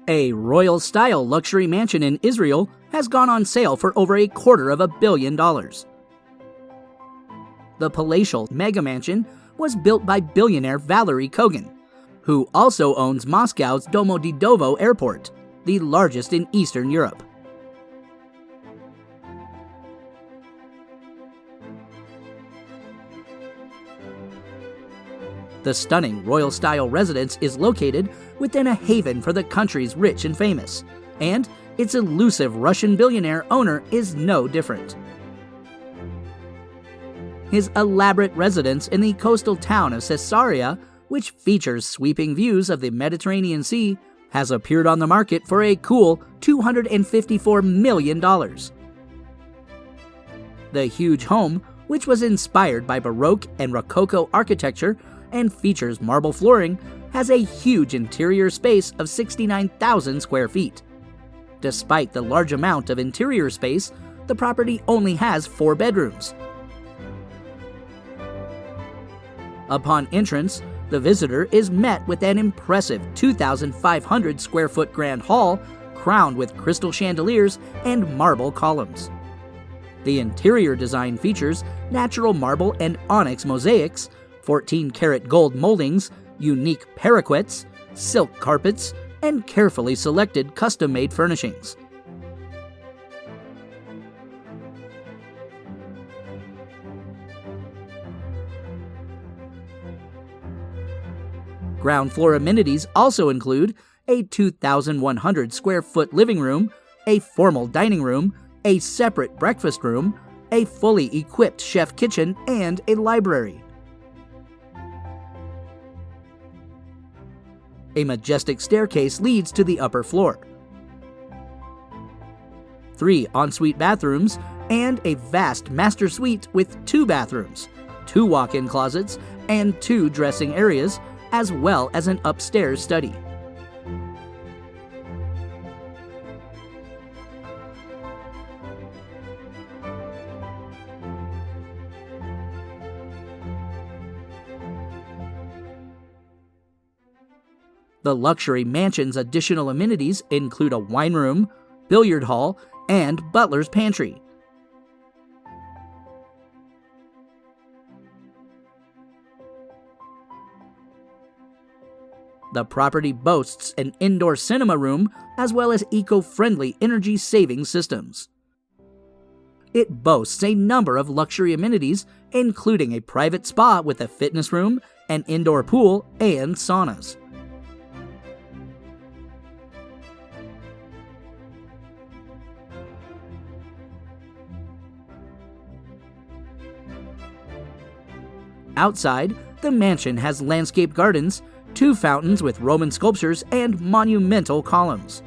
A royal-style luxury mansion in Israel has gone on sale for over $250 million. The Palatial Megamansion was built by billionaire Valery Kogan, who also owns Moscow's Domodedovo airport, the largest in Eastern Europe. The stunning royal-style residence is located within a haven for the country's rich and famous, and its elusive Russian billionaire owner is no different. His elaborate residence in the coastal town of Caesarea, which features sweeping views of the Mediterranean Sea, has appeared on the market for a cool $254 million. The huge home, which was inspired by Baroque and Rococo architecture and features marble flooring, has a huge interior space of 69,000 square feet. Despite the large amount of interior space, the property only has 4 bedrooms. Upon entrance, the visitor is met with an impressive 2,500 square foot grand hall crowned with crystal chandeliers and marble columns. The interior design features natural marble and onyx mosaics, 14-karat gold moldings, unique paraquets, silk carpets, and carefully selected custom-made furnishings. Ground floor amenities also include a 2,100 square foot living room, a formal dining room, a separate breakfast room, a fully equipped chef kitchen, and a library. A majestic staircase leads to the upper floor. 3 ensuite bathrooms and a vast master suite with 2 bathrooms, 2 walk-in closets, and 2 dressing areas, as well as an upstairs study. The luxury mansion's additional amenities include a wine room, billiard hall, and butler's pantry. The property boasts an indoor cinema room as well as eco-friendly energy-saving systems. It boasts a number of luxury amenities, including a private spa with a fitness room, an indoor pool, and saunas. Outside, the mansion has landscape gardens, 2 fountains with Roman sculptures, and monumental columns.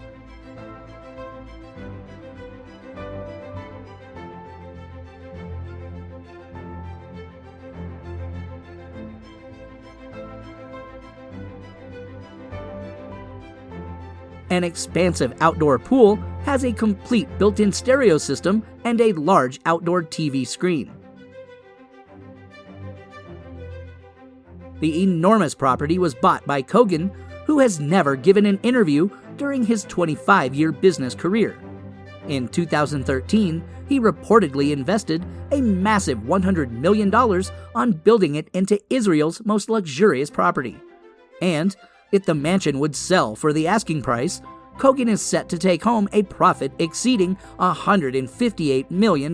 An expansive outdoor pool has a complete built-in stereo system and a large outdoor TV screen. The enormous property was bought by Kogan, who has never given an interview during his 25-year business career. In 2013, he reportedly invested a massive $100 million on building it into Israel's most luxurious property. And if the mansion would sell for the asking price, Kogan is set to take home a profit exceeding $158 million.